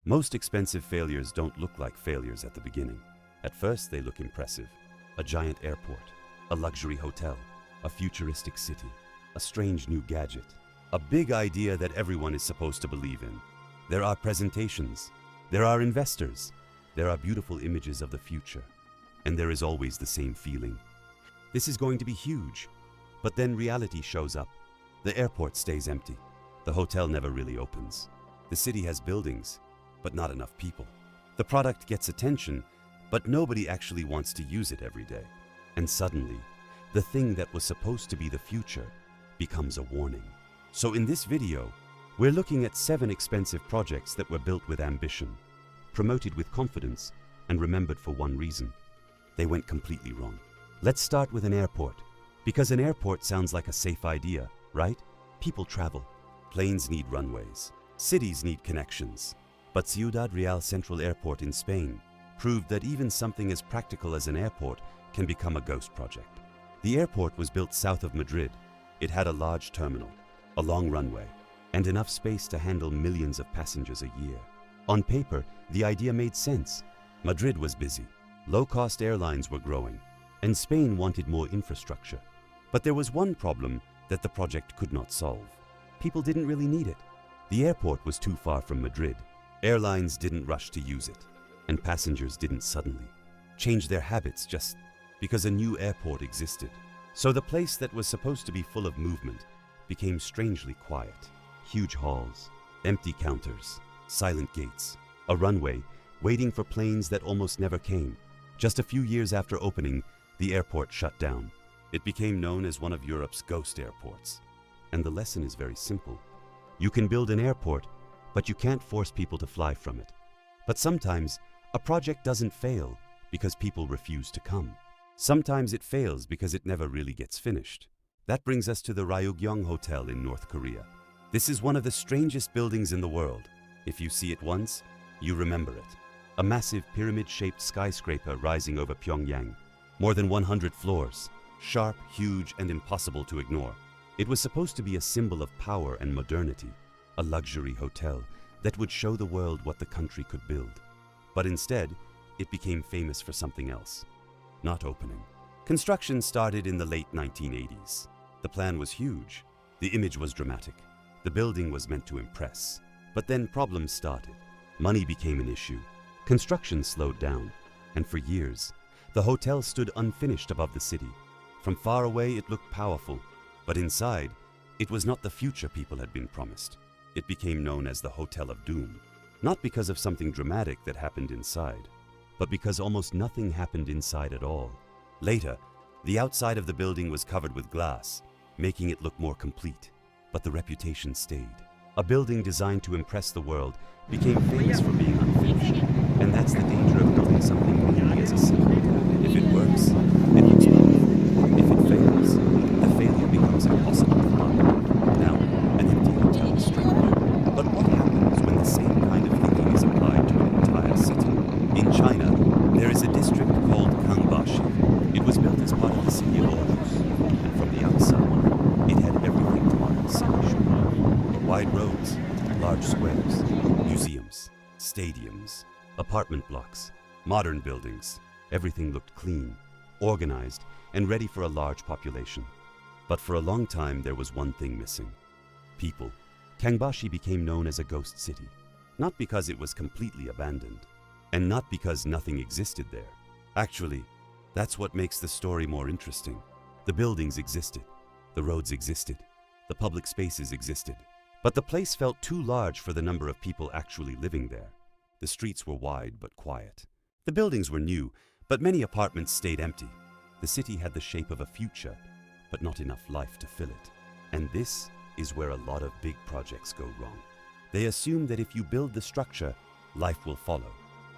Most expensive failures don't look like failures at the beginning. At first, they look impressive. A giant airport, a luxury hotel, a futuristic city, a strange new gadget, a big idea that everyone is supposed to believe in. There are presentations, there are investors, there are beautiful images of the future, and there is always the same feeling. This is going to be huge, but then reality shows up. The airport stays empty. The hotel never really opens. The city has buildings, but not enough people. The product gets attention, but nobody actually wants to use it every day. And suddenly, the thing that was supposed to be the future becomes a warning. So in this video, we're looking at 7 expensive projects that were built with ambition, promoted with confidence, and remembered for one reason. They went completely wrong. Let's start with an airport, because an airport sounds like a safe idea, right? People travel. Planes need runways. Cities need connections. But Ciudad Real Central Airport in Spain proved that even something as practical as an airport can become a ghost project. The airport was built south of Madrid. It had a large terminal, a long runway, and enough space to handle millions of passengers a year. On paper, the idea made sense. Madrid was busy. Low-cost airlines were growing, and Spain wanted more infrastructure. But there was one problem that the project could not solve. People didn't really need it. The airport was too far from Madrid. Airlines didn't rush to use it, and passengers didn't suddenly change their habits just because a new airport existed. So the place that was supposed to be full of movement became strangely quiet. Huge halls, empty counters, silent gates, a runway waiting for planes that almost never came. Just a few years after opening, the airport shut down. It became known as one of Europe's ghost airports. And the lesson is very simple. You can build an airport, but you can't force people to fly from it. But sometimes, a project doesn't fail because people refuse to come. Sometimes it fails because it never really gets finished. That brings us to the Ryugyong Hotel in North Korea. This is one of the strangest buildings in the world. If you see it once, you remember it. A massive pyramid-shaped skyscraper rising over Pyongyang. More than 100 floors. Sharp, huge, and impossible to ignore. It was supposed to be a symbol of power and modernity. A luxury hotel that would show the world what the country could build. But instead, it became famous for something else. Not opening. Construction started in the late 1980s. The plan was huge. The image was dramatic. The building was meant to impress. But then problems started. Money became an issue. Construction slowed down. And for years, the hotel stood unfinished above the city. From far away, it looked powerful. But inside, it was not the future people had been promised. It became known as the Hotel of Doom. Not because of something dramatic that happened inside, but because almost nothing happened inside at all. Later, the outside of the building was covered with glass, making it look more complete. But the reputation stayed. A building designed to impress the world became famous for being unfinished. And that's the danger of building something really as a symbol. If it works, it looks beautiful. If it fails, the failure becomes impossible to find. Now, an empty hotel is strange. But what happens when the same kind of thinking is applied to an entire city? In China, there is a district called Kangbashi. It was built as part of the city of Aarhus, and from the outside, it had everything a modern city should. Wide roads, large squares, museums, stadiums, apartment blocks, modern buildings. Everything looked clean, organized, and ready for a large population. But for a long time, there was one thing missing. People. Kangbashi became known as a ghost city, not because it was completely abandoned, and not because nothing existed there. Actually, that's what makes the story more interesting. The buildings existed, the roads existed, the public spaces existed, but the place felt too large for the number of people actually living there. The streets were wide but quiet. The buildings were new, but many apartments stayed empty. The city had the shape of a future, but not enough life to fill it. And this is where a lot of big projects go wrong. They assume that if you build the structure, life will follow.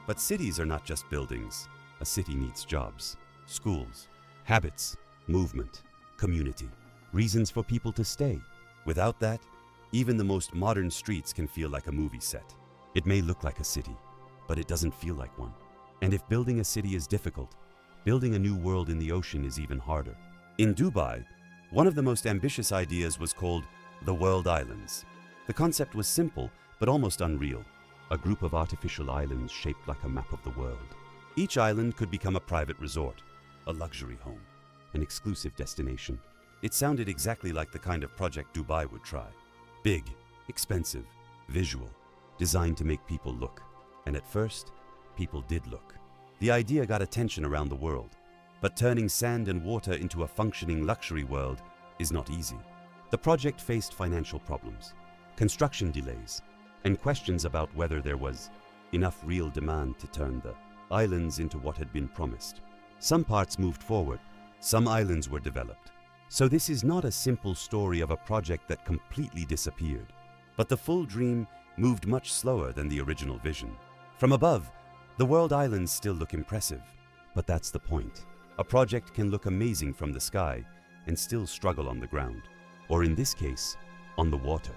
But cities are not just buildings. A city needs jobs, schools, habits, movement, community, reasons for people to stay. Without that, even the most modern streets can feel like a movie set. It may look like a city, but it doesn't feel like one. And if building a city is difficult, building a new world in the ocean is even harder. In Dubai, one of the most ambitious ideas was called the World Islands. The concept was simple, but almost unreal. a group of artificial islands shaped like a map of the world. Each island could become a private resort, a luxury home, an exclusive destination. It sounded exactly like the kind of project Dubai would try. Big, expensive, visual, designed to make people look. And at first, people did look. The idea got attention around the world. But turning sand and water into a functioning luxury world is not easy. The project faced financial problems, construction delays, and questions about whether there was enough real demand to turn the islands into what had been promised. Some parts moved forward, some islands were developed. So this is not a simple story of a project that completely disappeared. But the full dream moved much slower than the original vision. From above, the world islands still look impressive. But that's the point. A project can look amazing from the sky and still struggle on the ground. Or in this case, on the water.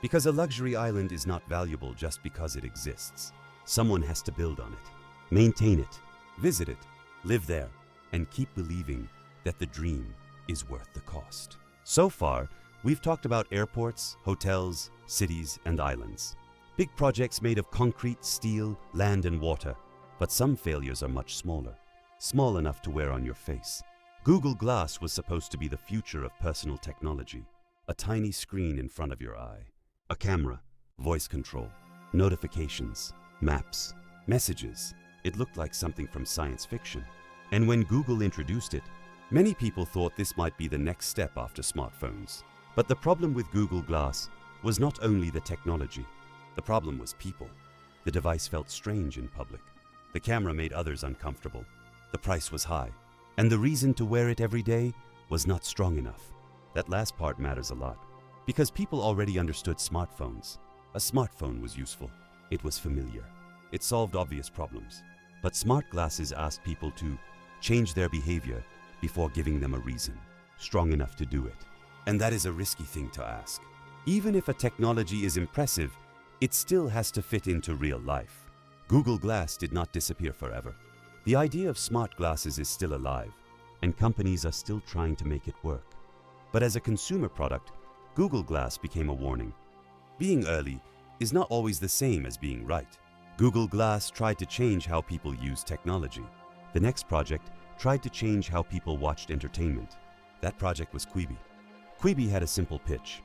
Because a luxury island is not valuable just because it exists. Someone has to build on it, maintain it, visit it, live there, and keep believing that the dream is worth the cost. So far, we've talked about airports, hotels, cities, and islands. Big projects made of concrete, steel, land, and water. But some failures are much smaller, small enough to wear on your face. Google Glass was supposed to be the future of personal technology. A tiny screen in front of your eye. A camera, voice control, notifications, maps, messages. It looked like something from science fiction. And when Google introduced it, many people thought this might be the next step after smartphones. But the problem with Google Glass was not only the technology. The problem was people. The device felt strange in public. The camera made others uncomfortable. The price was high. And the reason to wear it every day was not strong enough. That last part matters a lot. Because people already understood smartphones. A smartphone was useful. It was familiar. It solved obvious problems. But smart glasses asked people to change their behavior before giving them a reason strong enough to do it. And that is a risky thing to ask. Even if a technology is impressive, it still has to fit into real life. Google Glass did not disappear forever. The idea of smart glasses is still alive, and companies are still trying to make it work. But as a consumer product, Google Glass became a warning. Being early is not always the same as being right. Google Glass tried to change how people use technology. The next project tried to change how people watched entertainment. That project was Quibi. Quibi had a simple pitch.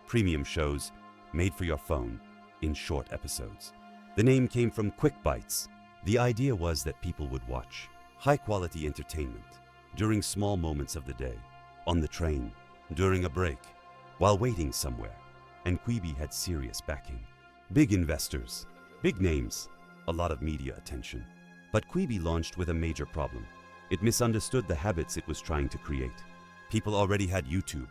Premium shows made for your phone in short episodes. The name came from Quick Bites. The idea was that people would watch high-quality entertainment during small moments of the day, on the train, during a break, while waiting somewhere. And Quibi had serious backing. Big investors, big names, a lot of media attention. But Quibi launched with a major problem. It misunderstood the habits it was trying to create. People already had YouTube.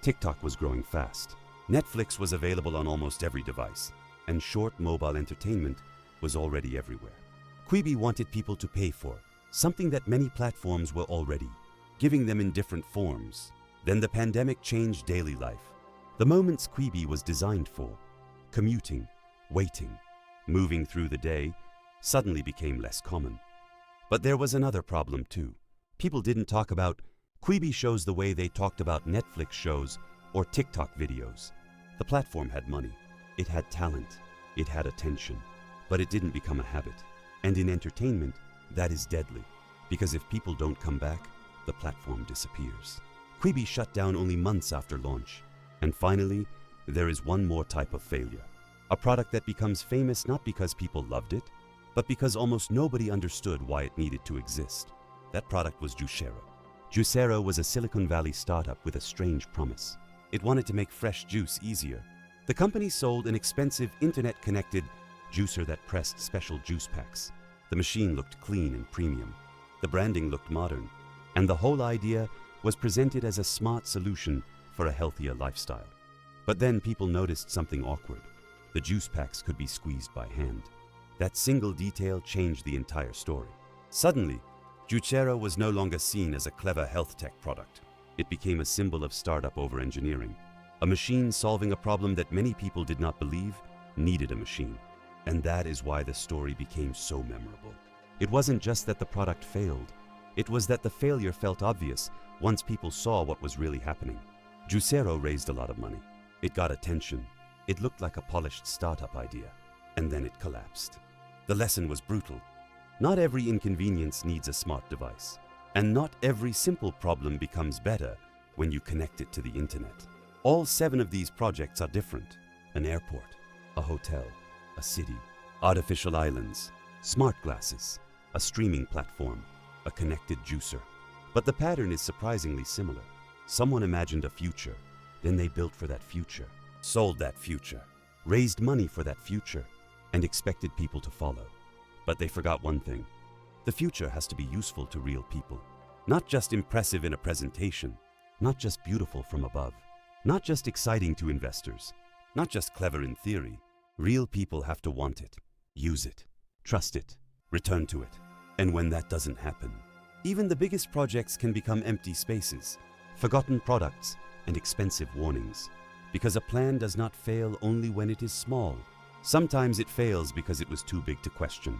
TikTok was growing fast. Netflix was available on almost every device. And short mobile entertainment was already everywhere. Quibi wanted people to pay for something that many platforms were already, giving them in different forms. Then the pandemic changed daily life. The moments Quibi was designed for, commuting, waiting, moving through the day, suddenly became less common. But there was another problem too. People didn't talk about Quibi shows the way they talked about Netflix shows or TikTok videos. The platform had money. It had talent. It had attention. But it didn't become a habit. And in entertainment, that is deadly. Because if people don't come back, the platform disappears. Quibi shut down only months after launch. And finally, there is one more type of failure. A product that becomes famous not because people loved it, but because almost nobody understood why it needed to exist. That product was Juicero. Juicero was a Silicon Valley startup with a strange promise. It wanted to make fresh juice easier. The company sold an expensive internet-connected juicer that pressed special juice packs. The machine looked clean and premium. The branding looked modern. And the whole idea was presented as a smart solution for a healthier lifestyle. But then people noticed something awkward. The juice packs could be squeezed by hand. That single detail changed the entire story. Suddenly, Juicero was no longer seen as a clever health tech product. It became a symbol of startup over-engineering. A machine solving a problem that many people did not believe needed a machine. And that is why the story became so memorable. It wasn't just that the product failed. It was that the failure felt obvious once people saw what was really happening. Juicero raised a lot of money. It got attention. It looked like a polished startup idea. and then it collapsed. The lesson was brutal. Not every inconvenience needs a smart device, and not every simple problem becomes better when you connect it to the internet. All 7 of these projects are different: an airport, a hotel, a city, artificial islands, smart glasses, a streaming platform, a connected juicer. But the pattern is surprisingly similar. Someone imagined a future, then they built for that future, sold that future, raised money for that future, and expected people to follow. But they forgot one thing. The future has to be useful to real people. Not just impressive in a presentation, not just beautiful from above, not just exciting to investors, not just clever in theory. Real people have to want it, use it, trust it, return to it. And when that doesn't happen, even the biggest projects can become empty spaces, forgotten products, and expensive warnings. Because a plan does not fail only when it is small. Sometimes it fails because it was too big to question.